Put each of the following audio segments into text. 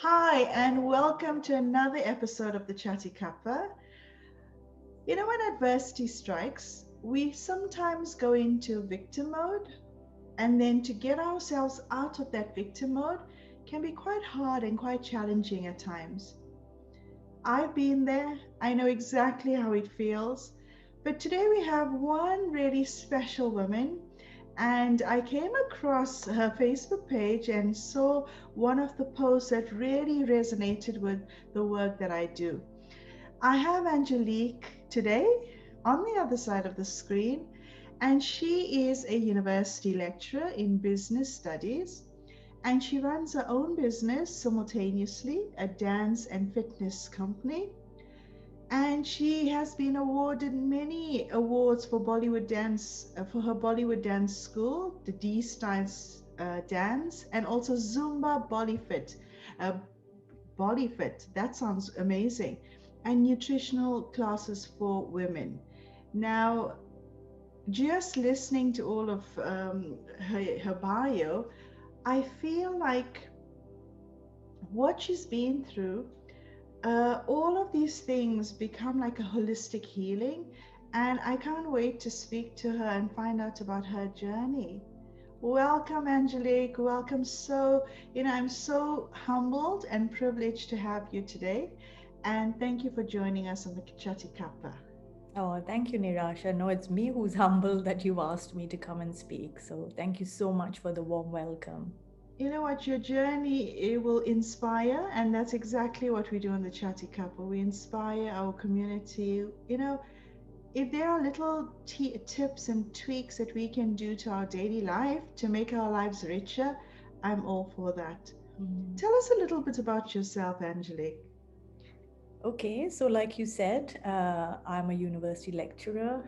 Hi, and welcome to another episode of the Chatty Cuppa. When adversity strikes, we sometimes go into victim mode, and then to get ourselves out of that victim mode can be quite hard and quite challenging at times. I've been there, I know exactly how it feels. But today we have one really special woman, and I came across her Facebook page and saw one of the posts that really resonated with the work that I do. I have Angelique today on the other side of the screen, and she is a university lecturer in business studies, and she runs her own business simultaneously, a dance and fitness company. And she has been awarded many awards for Bollywood dance, for her Bollywood dance school, the D Styles dance, and also Zumba Bollyfit. Uh, Bollyfit, that sounds amazing. And nutritional classes for women. Now, just listening to all of her bio, I feel like what she's been through, all of these things become like a holistic healing. And I can't wait to speak to her and find out about her journey. Welcome, Angelique. Welcome. I'm so humbled and privileged to have you today. And thank you for joining us on the Chatty Kappa. Oh, thank you, Nirasha. No, it's me who's humbled that you've asked me to come and speak. So thank you so much for the warm welcome. You know what? Your journey, it will inspire, and that's exactly what we do in the Chatty Couple. We inspire our community. If there are little tips and tweaks that we can do to our daily life to make our lives richer, I'm all for that. Mhm. Tell us a little bit about yourself, Angelique. Okay, so like you said, I'm a university lecturer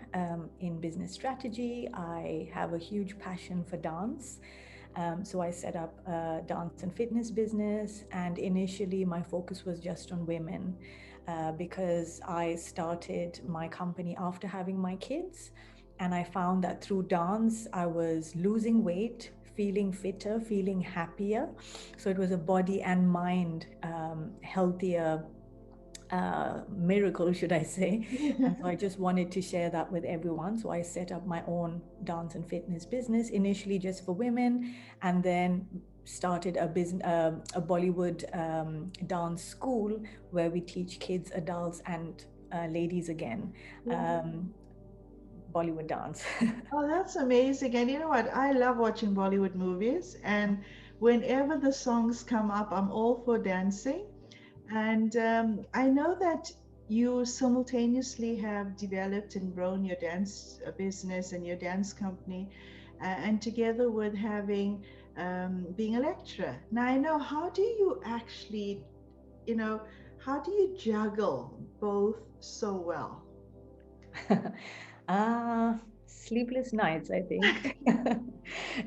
in business strategy. I have a huge passion for dance. So I set up a dance and fitness business, and initially my focus was just on women because I started my company after having my kids. And I found that through dance, I was losing weight, feeling fitter, feeling happier. So it was a body and mind healthier miracle, should I say. And so I just wanted to share that with everyone. So I set up my own dance and fitness business, initially just for women, and then started a Bollywood dance school where we teach kids, adults, and ladies again. Um, Bollywood dance. Oh, that's amazing. And you know what? I love watching Bollywood movies, and whenever the songs come up, I'm all for dancing. And I know that you simultaneously have developed and grown your dance business and your dance company, and together with having being a lecturer. Now, I know, how do you actually, you know, how do you juggle both so well? Sleepless nights, I think.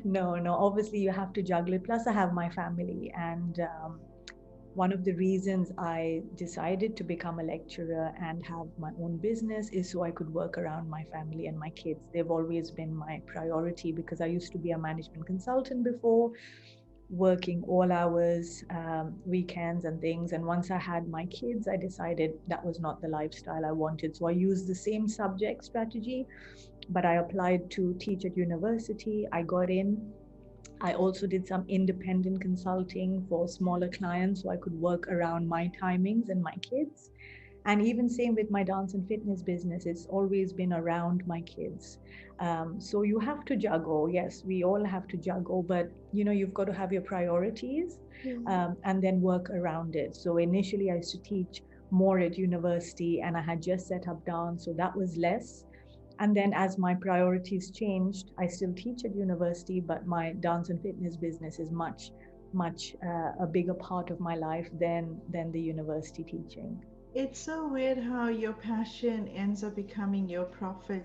No, no, obviously you have to juggle it. Plus, I have my family. And one of the reasons I decided to become a lecturer and have my own business is so I could work around my family and my kids. They've always been my priority because I used to be a management consultant before, working all hours, weekends, and things. And once I had my kids, I decided that was not the lifestyle I wanted. So I used the same subject strategy, but I applied to teach at university. I got in. I also did some independent consulting for smaller clients so I could work around my timings and my kids. And even same with my dance and fitness business, it's always been around my kids. So you have to juggle. Yes, we all have to juggle, but you've got to have your priorities and then work around it. So initially, I used to teach more at university, and I had just set up dance, so that was less. And then as my priorities changed, I still teach at university, but my dance and fitness business is much a bigger part of my life than the university teaching. It's so weird how your passion ends up becoming your profit,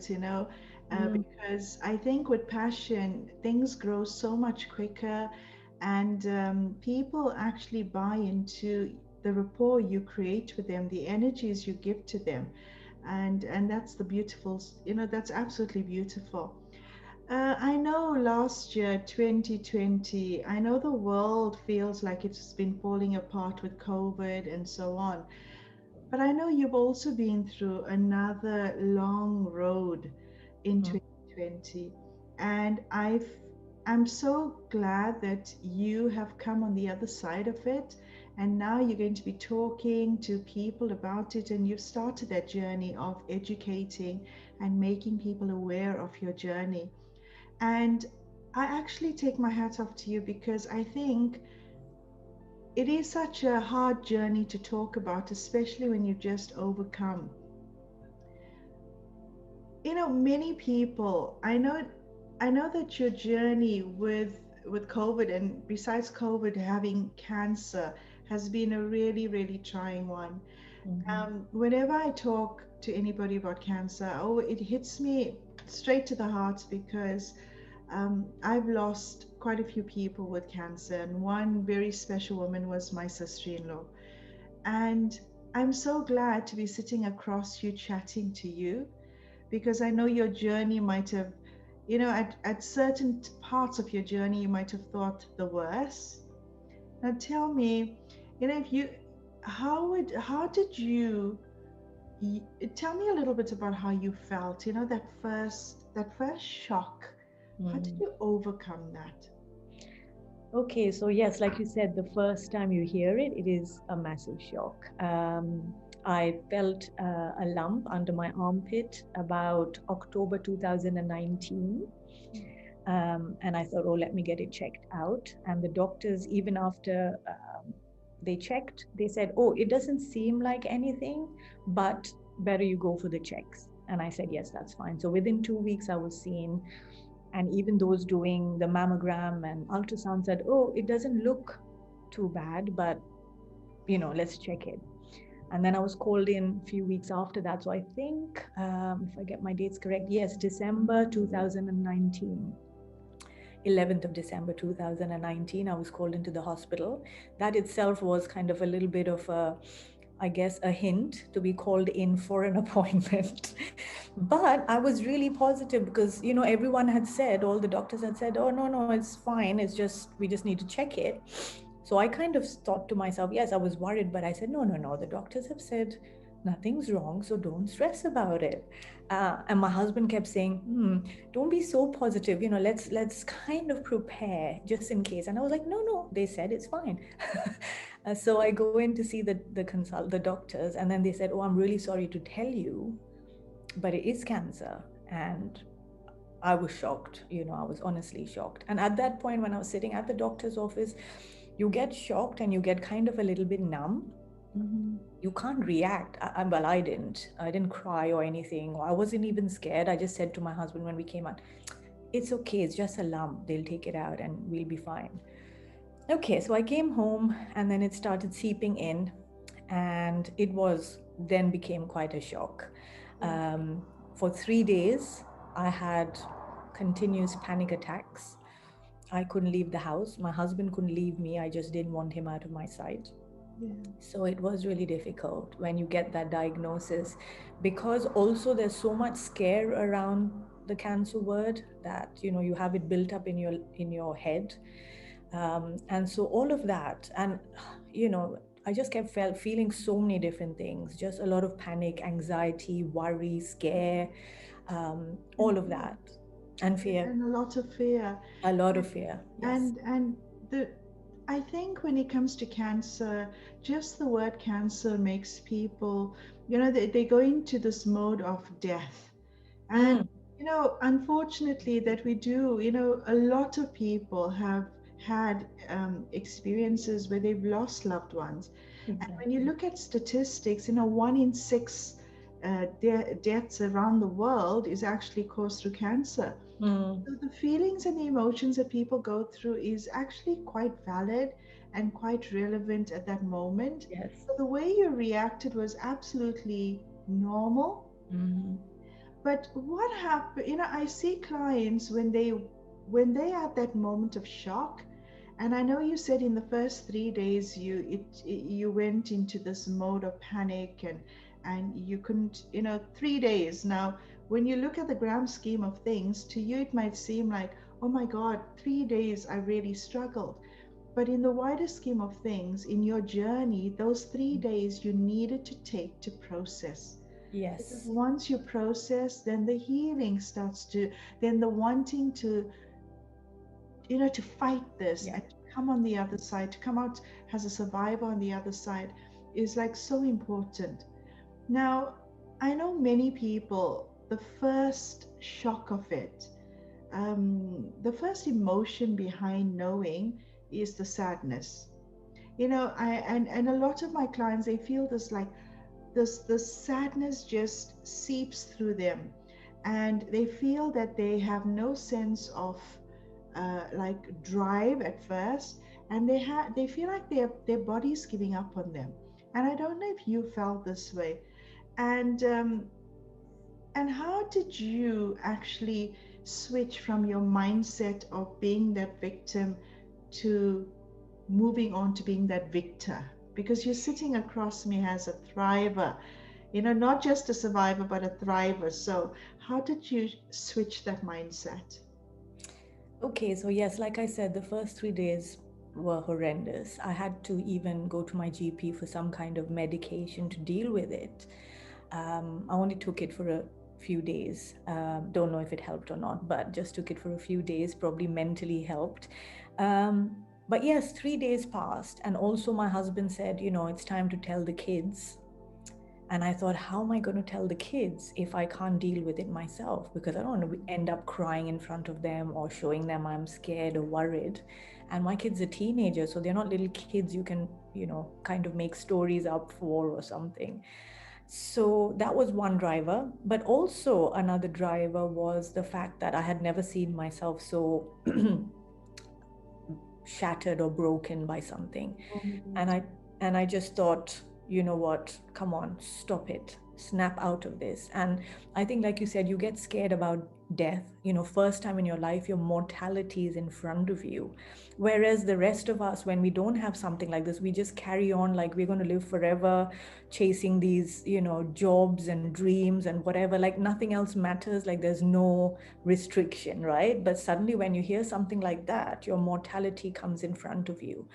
Mm. because I think with passion, things grow so much quicker, and people actually buy into the rapport you create with them, the energies you give to them. And that's the beautiful, that's absolutely beautiful. I know last year, 2020, I know the world feels like it's been falling apart with COVID and so on. But I know you've also been through another long road in Mm. 2020. And I'm so glad that you have come on the other side of it. And now you're going to be talking to people about it. And you've started that journey of educating and making people aware of your journey. And I actually take my hat off to you because I think it is such a hard journey to talk about, especially when you've just overcome. Many people, I know that your journey with COVID and besides COVID having cancer has been a really, really trying one. Mhm. Whenever I talk to anybody about cancer, oh, it hits me straight to the heart because I've lost quite a few people with cancer, and one very special woman was my sister-in-law. And I'm so glad to be sitting across you chatting to you because I know your journey might have, at certain parts of your journey, you might have thought the worst. Now tell me, if you, how did you, tell me a little bit about how you felt, that first shock. How did Mm. you overcome that? Okay, so yes, like you said, the first time you hear it, it is a massive shock. I felt a lump under my armpit about October 2019. And I thought, oh, let me get it checked out. And the doctors, even after they checked, they said, oh, it doesn't seem like anything, but better you go for the checks. And I said, yes, that's fine. So within 2 weeks, I was seen. And even those doing the mammogram and ultrasound said, oh, it doesn't look too bad, but let's check it. And then I was called in a few weeks after that. So I think, if I get my dates correct, yes, December 2019. 11th of December 2019, I was called into the hospital. That itself was kind of a little bit of a, I guess, a hint to be called in for an appointment. But I was really positive because, everyone had said, all the doctors had said, oh, no, no, it's fine. It's just, we just need to check it. So I kind of thought to myself, yes, I was worried, but I said, no, no, no. The doctors have said nothing's wrong, so don't stress about it. And my husband kept saying, don't be so positive. Let's kind of prepare just in case. And I was like, no, no. They said it's fine. So I go in to see the doctors, and then they said, oh, I'm really sorry to tell you, but it is cancer. And I was shocked. I was honestly shocked. And at that point, when I was sitting at the doctor's office, you get shocked and you get kind of a little bit numb. Mm-hmm. You can't react. Well, I didn't. I didn't cry or anything. I wasn't even scared. I just said to my husband when we came out, it's okay. It's just a lump. They'll take it out and we'll be fine. Okay, so I came home and then it started seeping in, and it was then became quite a shock. Yeah. For 3 days, I had continuous panic attacks. I couldn't leave the house. My husband couldn't leave me. I just didn't want him out of my sight. Yeah. So it was really difficult when you get that diagnosis, because also there's so much scare around the cancer word that you have it built up in your head. And so all of that, and I just kept feeling so many different things, just a lot of panic, anxiety, worry, scare, And all of fear. that, and fear, And a lot of fear. a lot And of fear. Yes. and the I think when it comes to cancer, just the word cancer makes people, they go into this mode of death. And Mm, unfortunately that we do, a lot of people have had experiences where they've lost loved ones. And when you exactly. look at statistics, 1 in 6 deaths around the world is actually caused through cancer. Mm, So the feelings and the emotions that people go through is actually quite valid and quite relevant at that moment. yes. So the way you reacted was absolutely normal. Mm, But what happened, I see clients when they are at that moment of shock, and I know you said in the first 3 days you went into this mode of panic and you couldn't, 3 days. Now, when you look at the grand scheme of things, to you it might seem like, oh my God, 3 days I really struggled. But in the wider scheme of things, in your journey, those 3 days you needed to take to process. Because Yes. once you process, then the healing starts to, then the wanting to, to fight this Yeah. and to come on the other side, to come out as a survivor on the other side is like so important. Now, I know many people, the first shock of it, the first emotion behind knowing is the sadness. And a lot of my clients, they feel this like this sadness just seeps through them, and they feel that they have no sense of like drive at first, and they feel like their body's giving up on them. And I don't know if you felt this way. And how did you actually switch from your mindset of being that victim to moving on to being that victor? Because you're sitting across me as a thriver, not just a survivor, but a thriver. So, how did you switch that mindset? Okay, so yes, like I said, the first 3 days were horrendous. I had to even go to my GP for some kind of medication to deal with it. I only took it for a few days. Don't know if it helped or not, but just took it for a few days, probably mentally helped. But yes, 3 days passed. And also, my husband said, it's time to tell the kids. And I thought, how am I going to tell the kids if I can't deal with it myself? Because I don't want to end up crying in front of them or showing them I'm scared or worried. And my kids are teenagers, so they're not little kids you can, kind of make stories up for or something. So that was one driver. But also, another driver was the fact that I had never seen myself so shattered or broken by something. Oh my and God. i and I just thought, you know what, come on, stop it, snap out of this. And I think, like you said, you get scared about death, first time in your life your mortality is in front of you. Whereas the rest of us, when we don't have something like this, we just carry on like we're going to live forever, chasing these, jobs and dreams and whatever, like nothing else matters, like there's no restriction, right? But suddenly when you hear something like that, your mortality comes in front of you.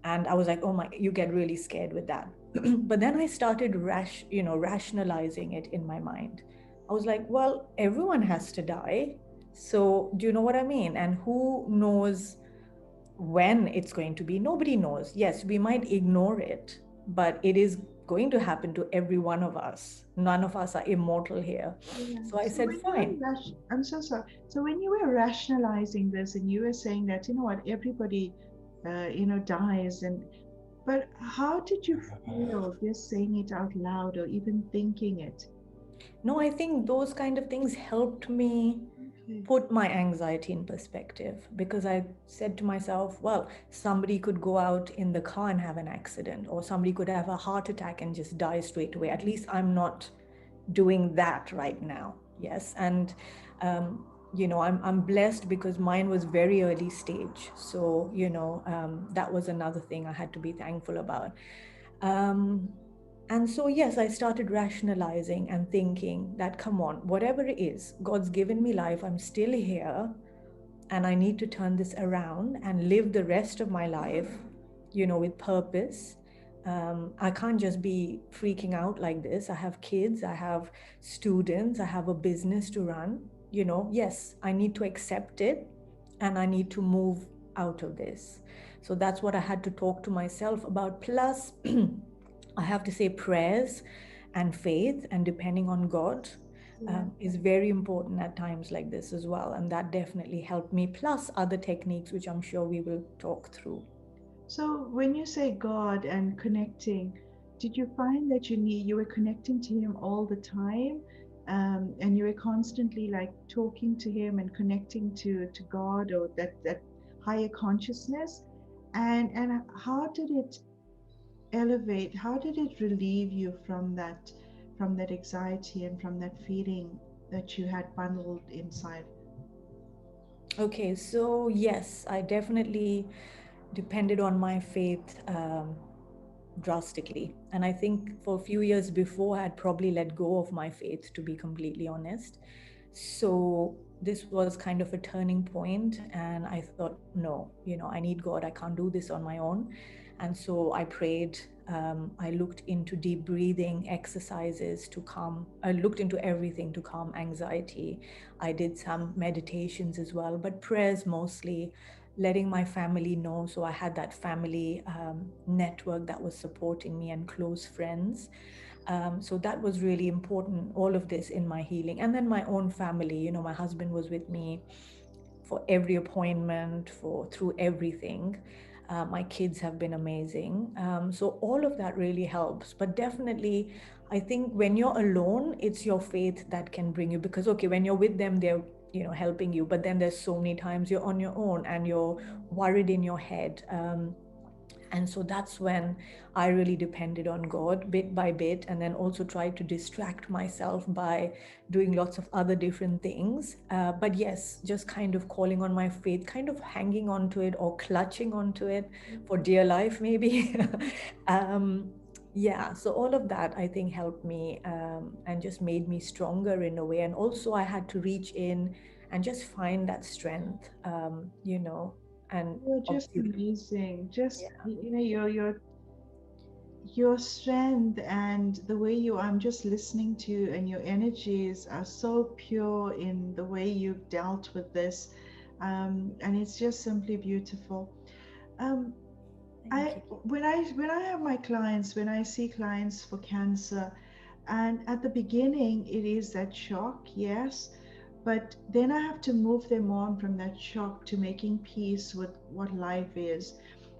And I was like, oh my, you get really scared with that. But then I started rationalizing it in my mind. I was like, well, everyone has to die, so do you know what I mean? And who knows when it's going to be? Nobody knows. Yes, we might ignore it, but it is going to happen to every one of us. None of us are immortal here. Yeah. So I So said, when you fine. were I'm so sorry. So when you were rationalizing this and you were saying that, what, everybody, dies, but how did you feel just saying it out loud or even thinking it? No, I think those kind of things helped me Okay. put my anxiety in perspective, because I said to myself, well, somebody could go out in the car and have an accident, or somebody could have a heart attack and just die straight away. At least I'm not doing that right now. Yes. And, I'm blessed because mine was very early stage. So, that was another thing I had to be thankful about. Um, and so, yes, I started rationalizing and thinking that, come on, whatever it is, God's given me life, I'm still here, and I need to turn this around and live the rest of my life, with purpose. I can't just be freaking out like this. I have kids, I have students, I have a business to run. Yes, I need to accept it and I need to move out of this. So that's what I had to talk to myself about. Plus, I have to say prayers and faith and depending on God Yeah. is very important at times like this as well. And that definitely helped me, plus other techniques, which I'm sure we will talk through. So when you say God and connecting, did you find that you were connecting to Him all the time, and you were constantly like talking to Him and connecting to God or that higher consciousness, and how did it elevate? How did it relieve you from that anxiety and from that feeling that you had bundled inside? Okay, so yes, I definitely depended on my faith drastically. And I think for a few years before, I had probably let go of my faith, to be completely honest. So this was kind of a turning point, and I thought, no, I need God. I can't do this on my own. And so I prayed. I looked into deep breathing exercises to calm. I looked into everything to calm anxiety. I did some meditations as well, but prayers mostly, letting my family know. So I had that family network that was supporting me and close friends. So that was really important, all of this in my healing. And then my own family, my husband was with me for every appointment, for through everything. My kids have been amazing. So all of that really helps. But definitely, I think when you're alone, it's your faith that can bring you, because okay, when you're with them, they're helping you. But then there's so many times you're on your own and you're worried in your head. And so that's when I really depended on God bit by bit, and then also tried to distract myself by doing lots of other different things. But yes, just kind of calling on my faith, kind of hanging on to it or clutching onto it for dear life, maybe. um, yeah, so all of that I think helped me, and just made me stronger in a way. And also, I had to reach in and just find that strength, and You're just obviously, amazing. Just yeah. your strength and the way you I'm just listening to you, and your energies are so pure in the way you've dealt with this, and it's just simply beautiful. Um, Thank I you. when I have my clients, when I see clients for cancer, and at the beginning it is that shock, yes, but then I have to move them on from that shock to making peace with what life is.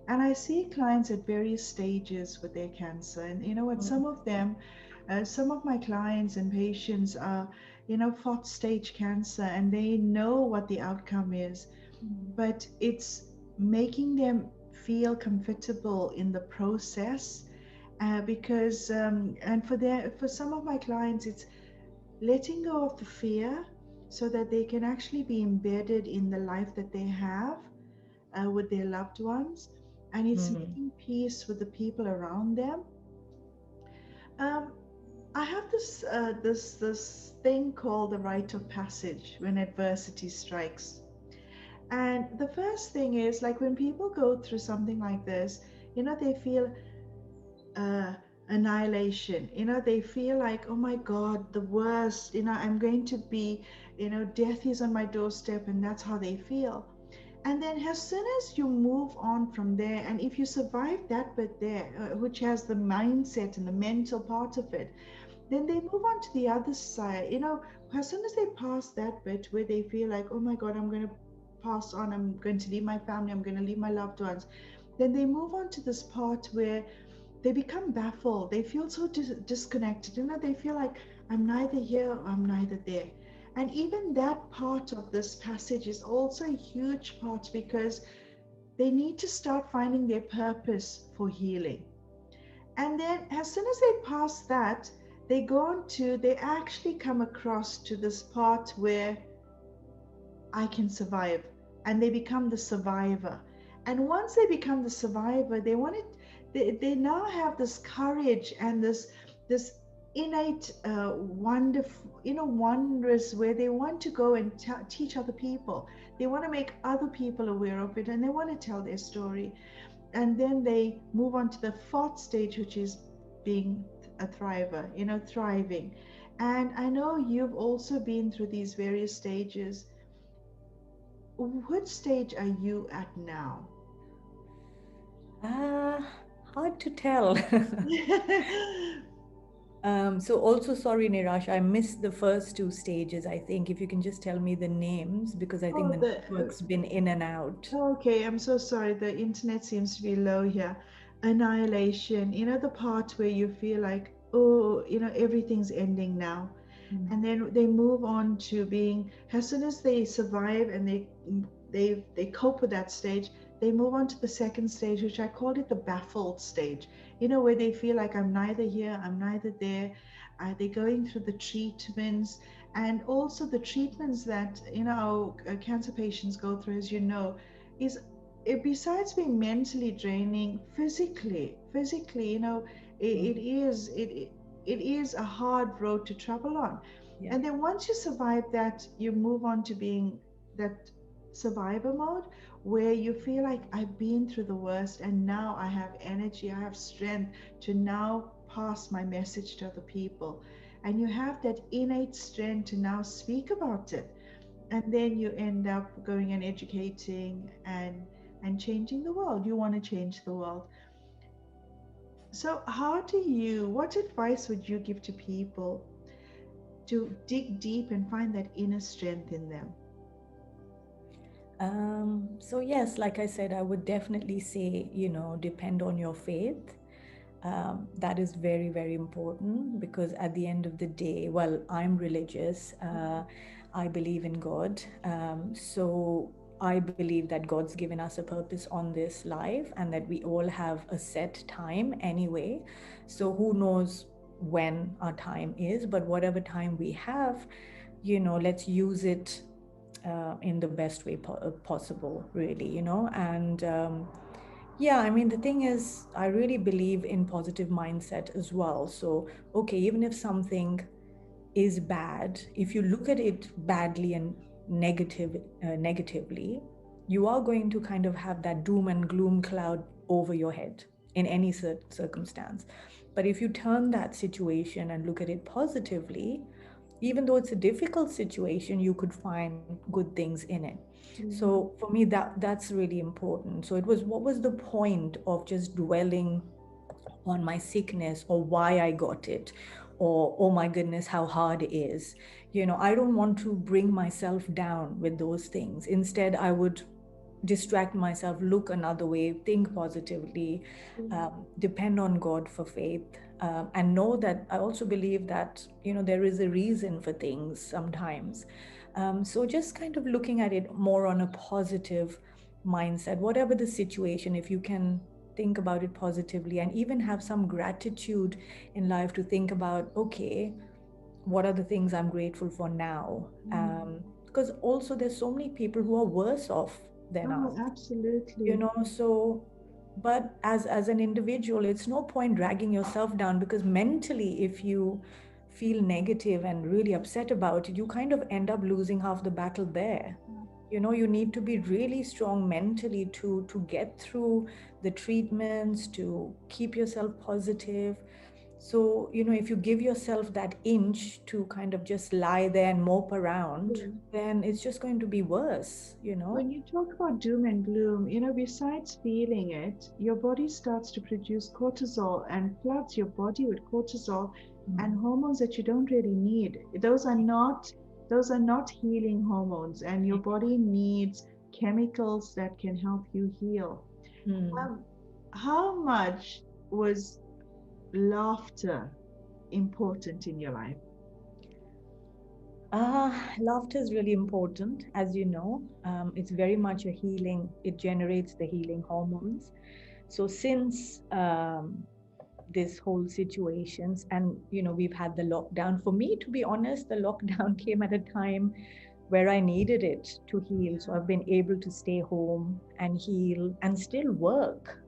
And I see clients at various stages with their cancer, and you know what, Mm, some of my clients and patients are, fourth stage cancer, and they know what the outcome is, mm, but it's making them feel comfortable in the process, because and for some of my clients, it's letting go of the fear so that they can actually be embedded in the life that they have, with their loved ones, and it's mm. making peace with the people around them. um, I have this thing called the rite of passage when adversity strikes. And the first thing is, like, when people go through something like this, they feel uh, annihilation. They feel like, oh my God, the worst. I'm going to be, death is on my doorstep, and that's how they feel. And then, as soon as you move on from there, and if you survive that bit there, which has the mindset and the mental part of it, then they move on to the other side. As soon as they pass that bit where they feel like, oh my God, I'm going to pass on, I'm going to leave my family, I'm going to leave my loved ones, then they move on to this part where they become baffled. They feel so disconnected. They feel like, I'm neither here, I'm neither there. And even that part of this passage is also a huge part, because they need to start finding their purpose for healing. And then, as soon as they pass that, they actually come across to this part where I can survive. And they become the survivor. And once they become the survivor, they now have this courage and this innate, wonderful, wondrous, where they want to go and teach other people. They want to make other people aware of it, and they want to tell their story. And then they move on to the fourth stage, which is being a thriver, thriving. And I know you've also been through these various stages. Which stage are you at now? Ah, hard to tell. So also sorry, Nirasha, I missed the first two stages. I think if you can just tell me the names, because I think Oh, the network's been in and out. okay, I'm so sorry. The internet seems to be low here. Annihilation, the part where you feel like, oh, everything's ending now. Mm, And then they move on to being, as soon as they survive and they cope with that stage, they move on to the second stage, which I called it the baffled stage, where they feel like, I'm neither here, I'm neither there. They're going through the treatments, and also the treatments that cancer patients go through, as you know, is it, besides being mentally draining, physically, it Mm. is it is a hard road to travel on. Yeah. And then once you survive that, you move on to being that survivor mode, where you feel like I've been through the worst and now I have energy, I have strength to now pass my message to other people. And you have that innate strength to now speak about it, and then you end up going and educating and changing the world. You want to change the world. So what advice would you give to people to dig deep and find that inner strength in them? So yes, like I said, I would definitely say, depend on your faith. That is very, very important because at the end of the day, well, I'm religious. I believe in God. So I believe that God's given us a purpose on this life and that we all have a set time anyway. So who knows when our time is, but whatever time we have, let's use it in the best way possible, really, and yeah, I mean, the thing is, I really believe in positive mindset as well. So, okay, even if something is bad, if you look at it badly and negatively, you are going to kind of have that doom and gloom cloud over your head in any circumstance. But if you turn that situation and look at it positively, even though it's a difficult situation, you could find good things in it. Mhm. So for me, that's really important. So it was, what was the point of just dwelling on my sickness or why I got it, or oh my goodness, how hard it is? I don't want to bring myself down with those things. Instead, I would distract myself, look another way, think positively, depend on God for faith, and know that I also believe that there is a reason for things sometimes. So just kind of looking at it more on a positive mindset, whatever the situation, if you can think about it positively and even have some gratitude in life to think about, okay, what are the things I'm grateful for now? Because also there's so many people who are worse off than Oh, us, absolutely. so but as an individual, it's no point dragging yourself down, because mentally, if you feel negative and really upset about it, you kind of end up losing half the battle there. You need to be really strong mentally to get through the treatments, to keep yourself positive. So, if you give yourself that inch to kind of just lie there and mope around, Yeah. then it's just going to be worse. When you talk about doom and gloom, besides feeling it, your body starts to produce cortisol and floods your body with cortisol and Mm. hormones that you don't really need. Those are not healing hormones, and your body needs chemicals that can help you heal. Mm. Um, how much was laughter important in your life? Laughter is really important, as you know. It's very much a healing, it generates the healing hormones. So, since this whole situations, and we've had the lockdown, for me, to be honest, the lockdown came at a time where I needed it to heal. So, I've been able to stay home and heal and still work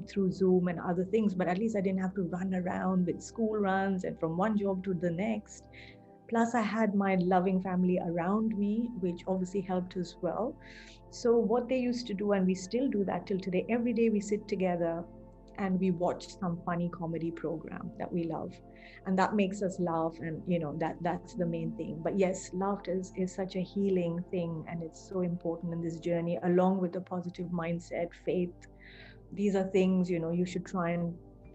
through Zoom and other things, but at least I didn't have to run around with school runs and from one job to the next. Plus, I had my loving family around me, which obviously helped as well. So, what they used to do, and we still do that till today, every day we sit together and we watch some funny comedy program that we love. And that makes us laugh. And, that's the main thing. But yes, laughter is such a healing thing. And it's so important in this journey, along with a positive mindset, faith. These are things you should try and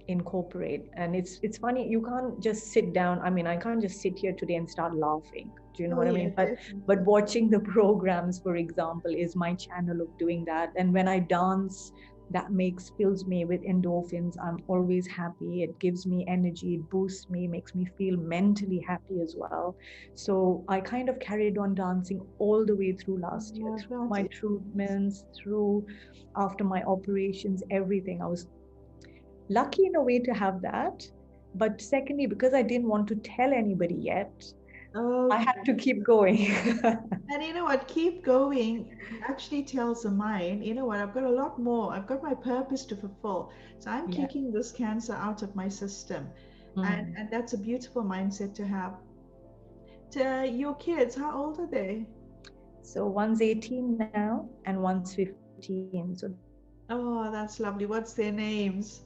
incorporate. And it's funny, you can't just sit down. I mean, I can't just sit here today and start laughing. Do you know Oh, what I yeah, mean? But definitely. watching the programs, for example, is my channel of doing that. And when I dance, that makes fills me with endorphins. I'm always happy. It gives me energy, it boosts me, makes me feel mentally happy as well. So I kind of carried on dancing all the way through last year, Yeah, through that my is. treatments, through after my operations, everything. I was lucky in a way to have that. But secondly, because I didn't want to tell anybody yet, I Okay. had to keep going. And you know what? Keep going actually tells the mind, you know what? I've got a lot more. I've got my purpose to fulfill. So I'm Yeah. kicking this cancer out of my system. Mm. And that's a beautiful mindset to have. To your kids, how old are they? So one's 18 now and one's 15. So they're quite grown up. Oh, that's lovely. What's their names?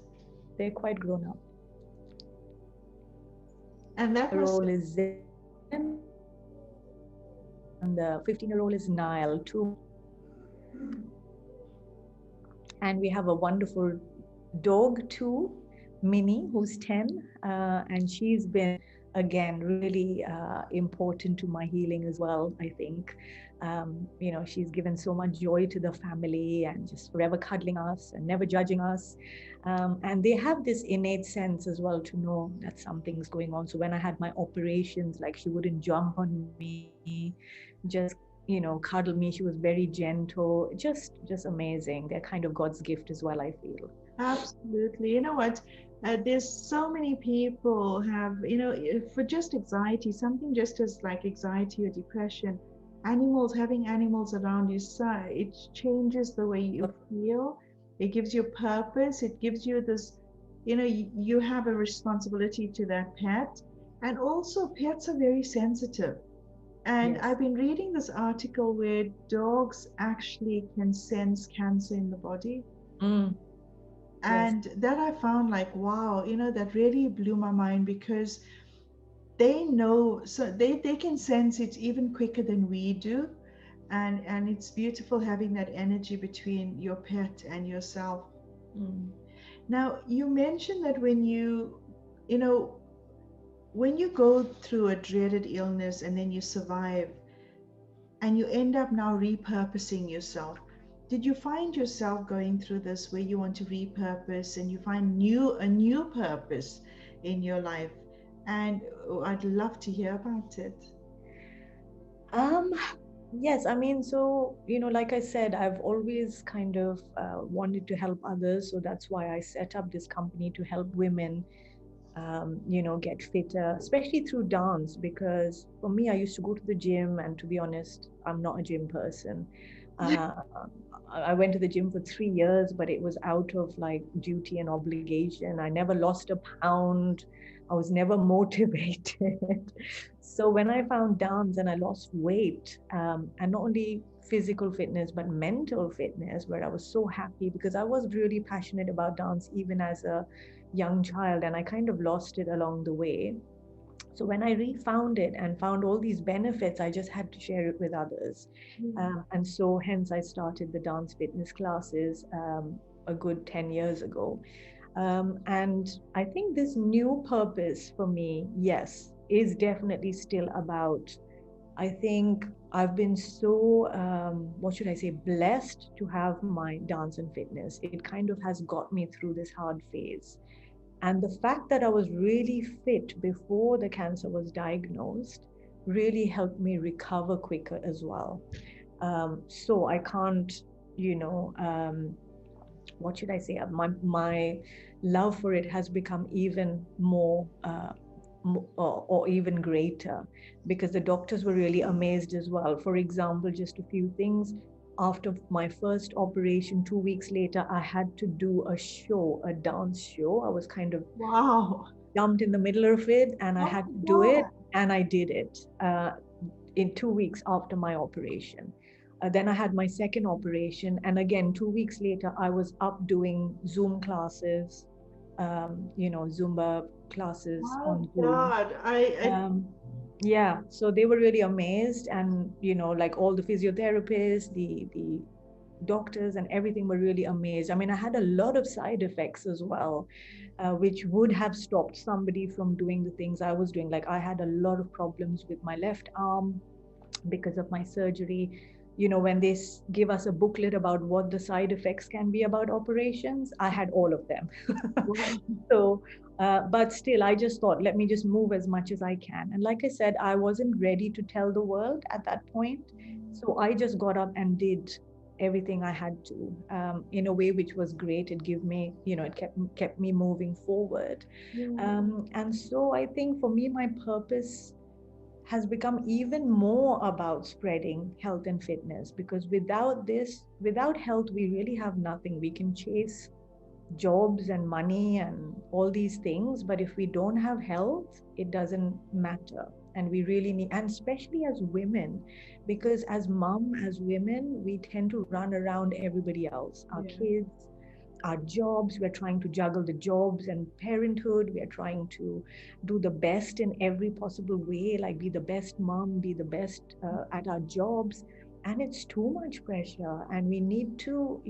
The 18-year-old is Zen And that and was the 15-year-old is Nile, 2 months old. And we have a wonderful dog too, Minnie, who's 10. And she's been, again, really important to my healing as well, I think. She's given so much joy to the family and just forever cuddling us and never judging us. And they have this innate sense as well to know that something's going on. So when I had my operations, like she wouldn't jump on me, just cuddle me. She was very gentle, just amazing. They're kind of God's gift as well, I feel. absolutely. You know what? There's so many people have, for just anxiety, something just as like anxiety or depression, having animals around you, so it changes the way you feel. It gives you purpose. It gives you this, you have a responsibility to that pet. And also, pets are very sensitive. And Yes. I've been reading this article where dogs actually can sense cancer in the body. Mm, yes. And that I found like, wow, that really blew my mind because they know, so they can sense it even quicker than we do. And it's beautiful having that energy between your pet and yourself. Mm. Now, you mentioned that you know, when you go through a dreaded illness and then you survive, and you end up now repurposing yourself. Did you find yourself going through this where you want to repurpose and you find a new purpose in your life? And I'd love to hear about it. Um, yes, I mean, so, like I said, I've always kind of wanted to help others. So that's why I set up this company to help women, get fitter, especially through dance. Because for me, I used to go to the gym, and to be honest, I'm not a gym person. Uh, I went to the gym for 3 years, but it was out of like duty and obligation. I never lost a pound. I was never motivated. So when I found dance and I lost weight, and not only physical fitness, but mental fitness, where I was so happy because I was really passionate about dance even as a young child, and I kind of lost it along the way. So when I refound it and found all these benefits, I just had to share it with others. And so hence I started the dance fitness classes a good 10 years ago. And I think this new purpose for me, yes, is definitely still about. I think I've been so, what should I say, blessed to have my dance and fitness. It kind of has got me through this hard phase. And the fact that I was really fit before the cancer was diagnosed really helped me recover quicker as well. So I can't, you know, what should I say? My love for it has become even more or even greater because the doctors were really amazed as well. For example, just a few things. After my first operation, 2 weeks later, I had to do a show, a dance show. I was kind of Wow. jumped in the middle of it and I Oh had my to do it, God. and I did it in 2 weeks after my operation. Then I had my second operation, and again, 2 weeks later, I was up doing Zoom classes, Zumba classes My on Zoom. God. I Um, yeah, so they were really amazed, and like all the physiotherapists, the doctors, and everything were really amazed. I mean, I had a lot of side effects as well, which would have stopped somebody from doing the things I was doing. Like I had a lot of problems with my left arm because of my surgery. When they give us a booklet about what the side effects can be about operations, I had all of them. So, but still, I just thought, let me just move as much as I can. And like I said, I wasn't ready to tell the world at that point. So I just got up and did everything I had to, in a way which was great. It gave me, it kept me moving forward. yeah. And so I think for me, my purpose has become even more about spreading health and fitness, because without this, without health, we really have nothing. We can chase jobs and money and all these things, but if we don't have health, it doesn't matter. And we really need, and especially as women, because as mom, as women, we tend to run around everybody else, our Yeah. kids, our jobs. We're trying to juggle the jobs and parenthood. We are trying to do the best in every possible way, like be the best mom, be the best at our jobs. And it's too much pressure. And we need to,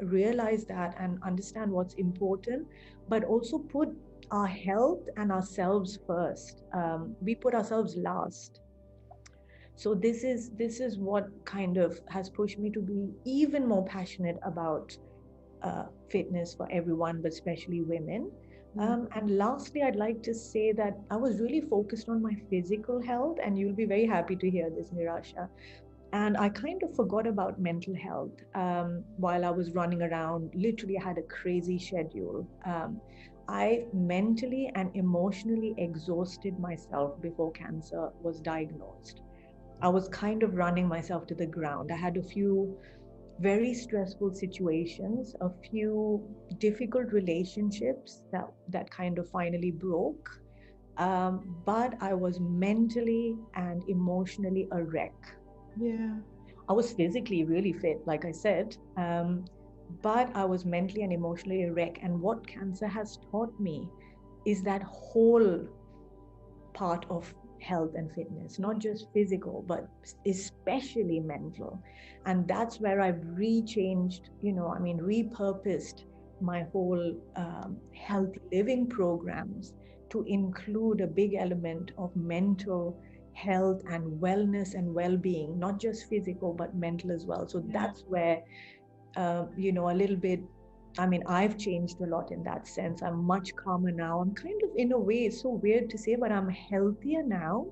realize that and understand what's important, but also put our health and ourselves first. We put ourselves last. So this is what kind of has pushed me to be even more passionate about fitness for everyone, but especially women. Yeah. And lastly, I'd like to say that I was really focused on my physical health, and you'll be very happy to hear this, Nirasha. And I kind of forgot about mental health while I was running around. Literally, I had a crazy schedule. I mentally and emotionally exhausted myself before cancer was diagnosed. I was kind of running myself to the ground. I had a few very stressful situations, a few difficult relationships that kind of finally broke. But I was mentally and emotionally a wreck. Yeah. I was physically really fit, like I said, but I was mentally and emotionally a wreck. And what cancer has taught me is that whole part of health and fitness, not just physical, but especially mental. And that's where I've rechanged, repurposed my whole healthy living programs to include a big element of mental health and wellness and well-being, not just physical but mental as well. So Yeah. that's where a little bit. I mean, I've changed a lot in that sense. I'm much calmer now. I'm kind of, in a way, it's so weird to say, but I'm healthier now,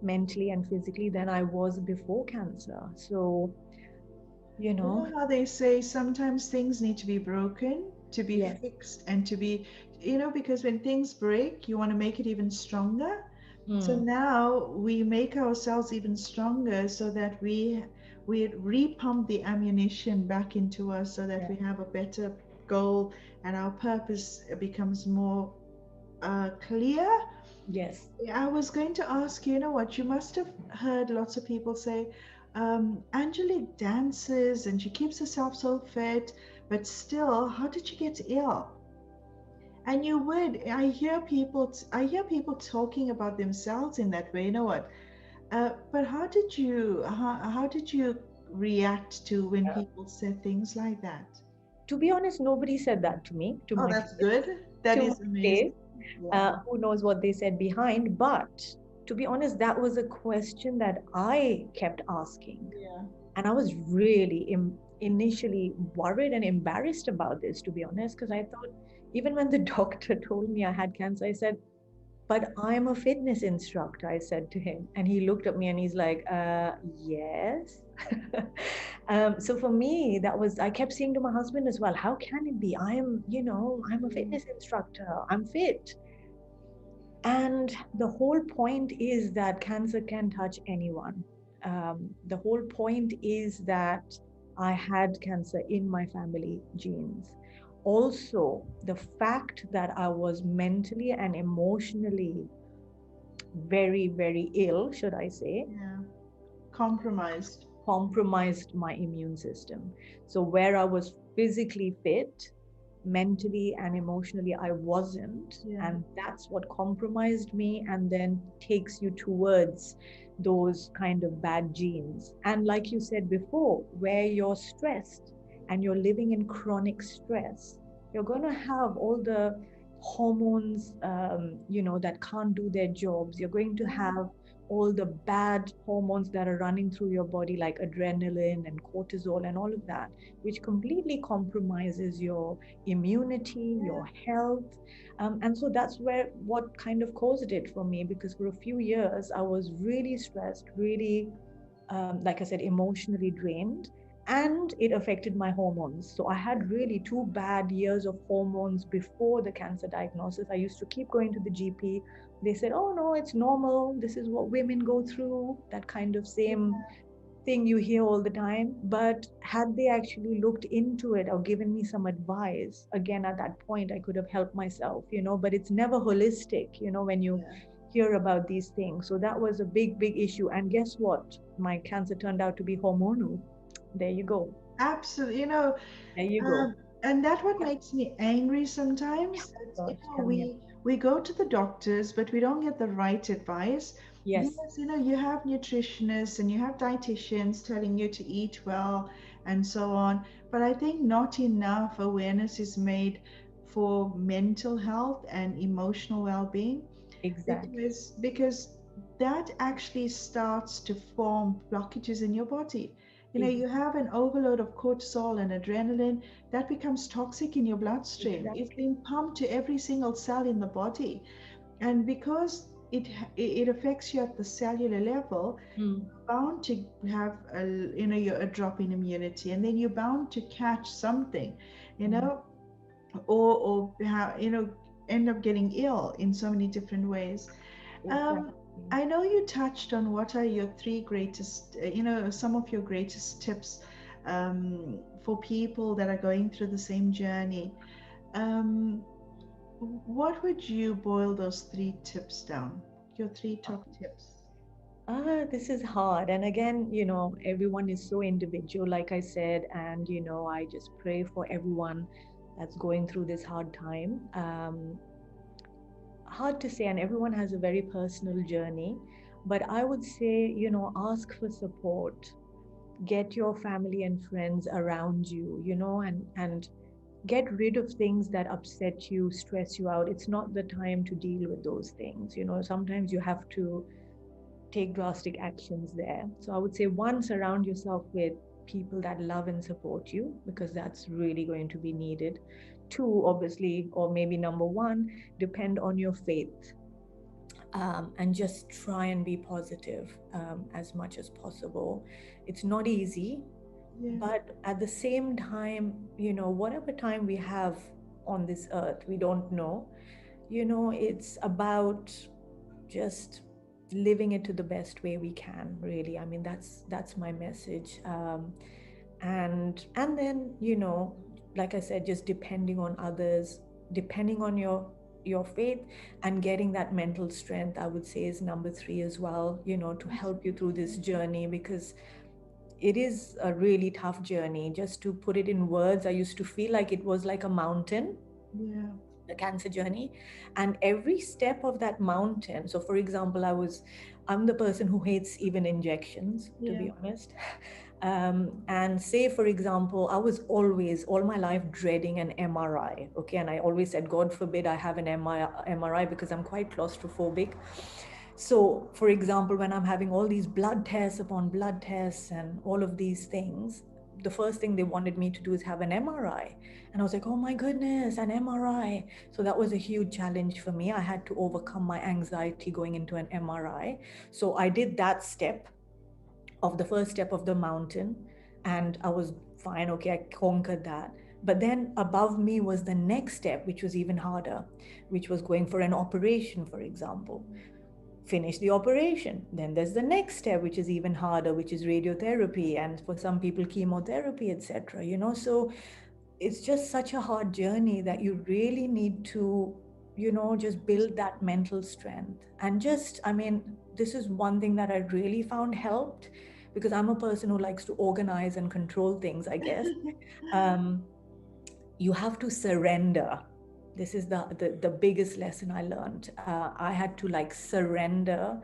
mentally and physically, than I was before cancer. So, you You know know, how they say sometimes things need to be broken to be yes. fixed and to be, because when things break, you want to make it even stronger. So Hmm. now we make ourselves even stronger so that we repump the ammunition back into us so that Yeah. we have a better goal and our purpose becomes more clear. Yes. Yeah, I was going to ask you, you know what, you must have heard lots of people say, Angelique dances and she keeps herself so fit, but still, how did she get ill? And you would, I hear people talking about themselves in that way, you know what? But how did you react to when Yeah. people said things like that? To be honest, nobody said that to me, to Oh, my that's face, good. That to my is amazing. face. Yeah, Who knows what they said behind? But to be honest, that was a question that I kept asking. yeah. And I was really initially worried and embarrassed about this, to be honest, because I thought, even when the doctor told me I had cancer, I said, but I'm a fitness instructor, I said to him. And he looked at me and he's like, yes. So for me, that was, I kept saying to my husband as well, how can it be? I'm a Mm. fitness instructor, I'm fit. And the whole point is that cancer can touch anyone. The whole point is that I had cancer in my family genes. Also, the fact that I was mentally and emotionally very, very ill, should I say, Yeah. Compromised. compromised my immune system. So, where I was physically fit, mentally and emotionally, I wasn't. Yeah. And that's what compromised me and then takes you towards those kind of bad genes. And like you said before, where you're stressed and you're living in chronic stress, you're going to have all the hormones, that can't do their jobs. You're going to Yeah. have all the bad hormones that are running through your body, like adrenaline and cortisol and all of that, which completely compromises your immunity, Yeah. your health. And so that's where what kind of caused it for me, because for a few years I was really stressed, really, like I said, emotionally drained. and it affected my hormones. So I Yeah. had really 2 bad years of hormones before the cancer diagnosis. I used to keep going to the GP. They said, oh no, it's normal, this is what women go through, that kind of same thing you hear all the time. But had they actually looked into it or given me some advice, again, at that point, I could have helped myself, but it's never holistic, when you Yeah. hear about these things. So that was a big, big issue. And guess what? My cancer turned out to be hormonal. There you go. Absolutely. There you go. Um, and that what makes me angry sometimes. That, God, tell me about. we go to the doctors, but we don't get the right advice. Yes, Yes, you have nutritionists and you have dietitians telling you to eat well and so on. But I think not enough awareness is made for mental health and emotional well-being, exactly. because that actually starts to form blockages in your body. You have an overload of cortisol and adrenaline that becomes toxic in your bloodstream. It's Exactly. being pumped to every single cell in the body, and because it affects you at the cellular level, Mm, bound to have a drop in immunity, and then you're bound to catch something, you mm, know or end up getting ill in so many different ways. um, exactly. I know you touched on what are your three greatest, some of your greatest tips for people that are going through the same journey. Um, what would you boil those three tips down? Your three top tips? This is hard. And again, everyone is so individual, like I said, and, I just pray for everyone that's going through this hard time. Hard to say, and everyone has a very personal journey. But I would say, ask for support, get your family and friends around you, and get rid of things that upset you, stress you out. It's not the time to deal with those things. Sometimes you have to take drastic actions there. So I would say, one, surround yourself with people that love and support you, because that's really going to be needed. Two, obviously, or maybe number one, depend on your faith, and just try and be positive, as much as possible. It's not easy, Yeah, but at the same time, whatever time we have on this earth, we don't know. It's about just living it to the best way we can, really. I mean, that's my message. And then, like I said, just depending on others, depending on your faith, and getting that mental strength, I would say, is number three as well, to help you through this journey, because it is a really tough journey. Just to put it in words, I used to feel like it was like a mountain, yeah, the cancer journey, and every step of that mountain. So for example, I'm the person who hates even injections, to yeah. be honest. And say, for example, I was always all my life dreading an MRI. Okay, and I always said, God forbid I have an MRI, because I'm quite claustrophobic. So for example, when I'm having all these blood tests upon blood tests and all of these things, the first thing they wanted me to do is have an MRI. And I was like, oh my goodness, an MRI. So that was a huge challenge for me. I had to overcome my anxiety going into an MRI. So I did that step, of the first step of the mountain, and I was fine. Okay, I conquered that. But then above me was the next step, which was even harder, which was going for an operation, for example. Finish the operation. Then there's the next step, which is even harder, which is radiotherapy, and for some people, chemotherapy, etc. So it's just such a hard journey that you really need to, just build that mental strength. And just, I mean, this is one thing that I really found helped, because I'm a person who likes to organize and control things, I guess. um, you have to surrender. This is the biggest lesson I learned. I had to like surrender.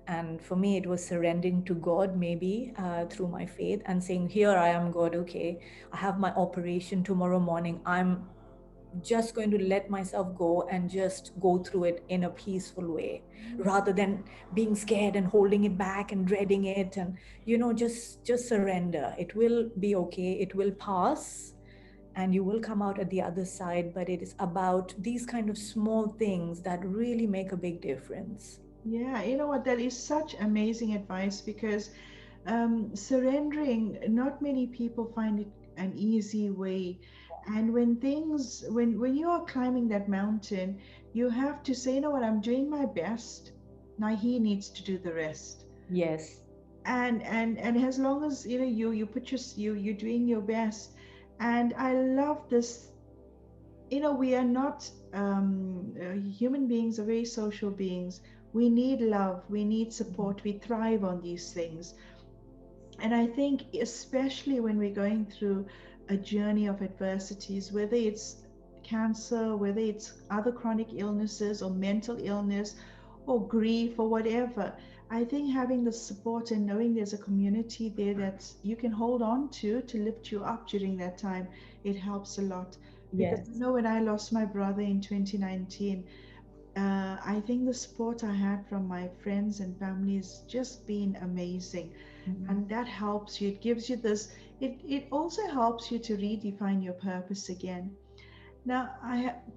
And for me, it was surrendering to God, maybe through my faith, and saying, here I am, God. Okay, I have my operation tomorrow morning. I'm just going to let myself go and just go through it in a peaceful way, rather than being scared and holding it back and dreading it. And just surrender. It will be okay, it will pass, and you will come out at the other side. But it is about these kind of small things that really make a big difference. Yeah, you know what? That is such amazing advice, because Surrendering, not many people find it an easy way. And when things, when you are climbing that mountain, you have to say, you know what, I'm doing my best. Now he needs to do the rest. Yes. And as long as you know you put you're doing your best. And I love this. You know, we are not human beings are very social beings. We need love, we need support, we thrive on these things. And I think, especially when we're going through a journey of adversities, whether it's cancer, whether it's other chronic illnesses or mental illness or grief or whatever, I think having the support and knowing there's a community there that you can hold on to lift you up during that time, it helps a lot. Because I Yes. know when I lost my brother in 2019, I think the support I had from my friends and family has just been amazing. Mhm. And that helps you. It gives you this, it also helps you to redefine your purpose again. Now,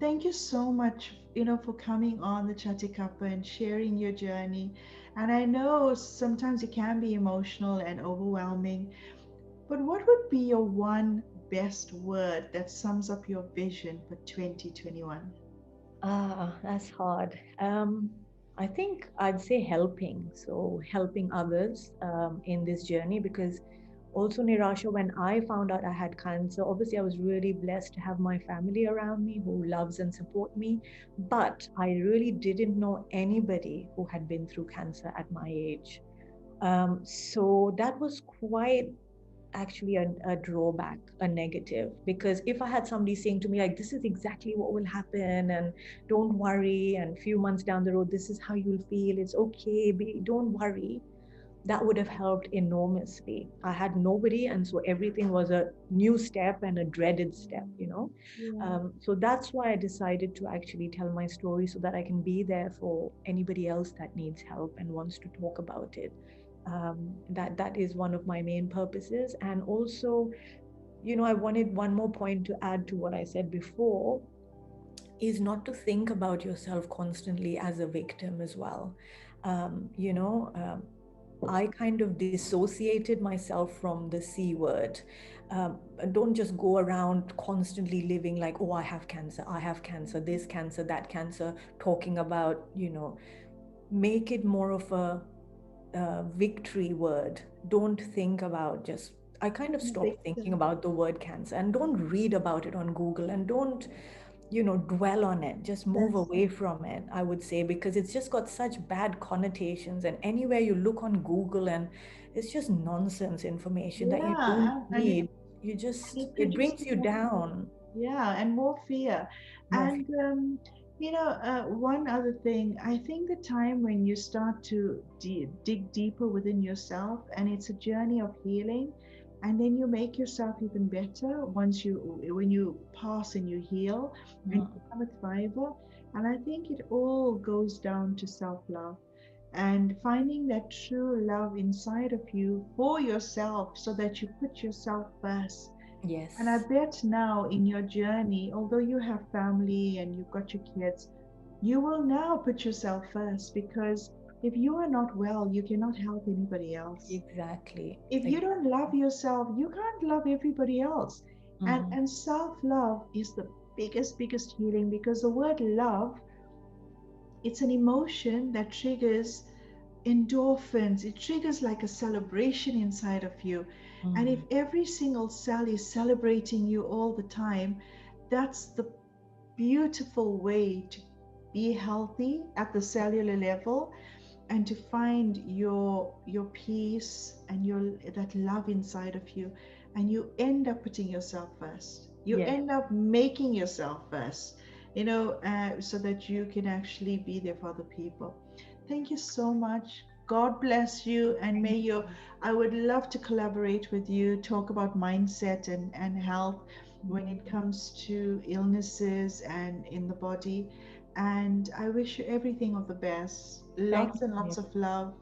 thank you so much, for coming on the Chatty Cuppa and sharing your journey. And I know sometimes it can be emotional and overwhelming, but what would be your one best word that sums up your vision for 2021? That's hard. I think I'd say helping. So helping others in this journey, because also, Nirasha, when I found out I had cancer, obviously I was really blessed to have my family around me who loves and support me. But I really didn't know anybody who had been through cancer at my age. So that was quite actually a drawback, a negative, because if I had somebody saying to me like, this is exactly what will happen, and don't worry, and a few months down the road, this is how you'll feel, it's okay, don't worry, that would have helped enormously. I had nobody, and so everything was a new step and a dreaded step. Yeah. So that's why I decided to actually tell my story so that I can be there for anybody else that needs help and wants to talk about it. That is one of my main purposes. And also, I wanted one more point to add to what I said before, is not to think about yourself constantly as a victim as well. Um, you know, um, I kind of dissociated myself from the C word. Um, don't just go around constantly living like, oh, I have cancer, this cancer, that cancer, talking about, make it more of a victory word. Don't think about just, I kind of stopped thinking Victim. about the word cancer, and don't read about it on Google, and don't, dwell on it. Just move That's away from it, I would say, because it's just got such bad connotations. And anywhere you look on Google, and it's just nonsense information that you don't yeah, need. You and just, it it brings produces you more fear. down. Yeah, and more fear. More. And one other thing, I think the time when you start to dig deeper within yourself, and it's a journey of healing, and then you make yourself even better when you pass and you heal and you Mm. become a thriver. And I think it all goes down to self-love and finding that true love inside of you for yourself so that you put yourself first. And I Yes. bet now in your journey, although you have family and you've got your kids, you will now put yourself first, because if you are not well, you cannot help anybody else. Exactly. If you don't love yourself, you can't love everybody else. Mhm. And self-love is the biggest healing, because the word love, it's an emotion that triggers endorphins. It triggers like a celebration inside of you. And if Mm. every single cell is celebrating you all the time, that's the beautiful way to be healthy at the cellular level and to find your peace and your that love inside of you. And you end up putting yourself first, you Yes. end up making yourself first, so that you can actually be there for other people. Thank you so much. God bless you, and may Thank you, you. I would love to collaborate with you, talk about mindset and health when Mhm. it comes to illnesses and in the body. And I wish you everything of the best. Thank Lots and you. lots of love.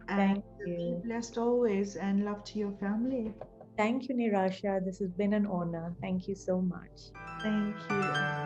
And Thank be you. blessed always, and love to your family. Thank you, Nirasha. This has been an honor. Thank you so much. Thank you.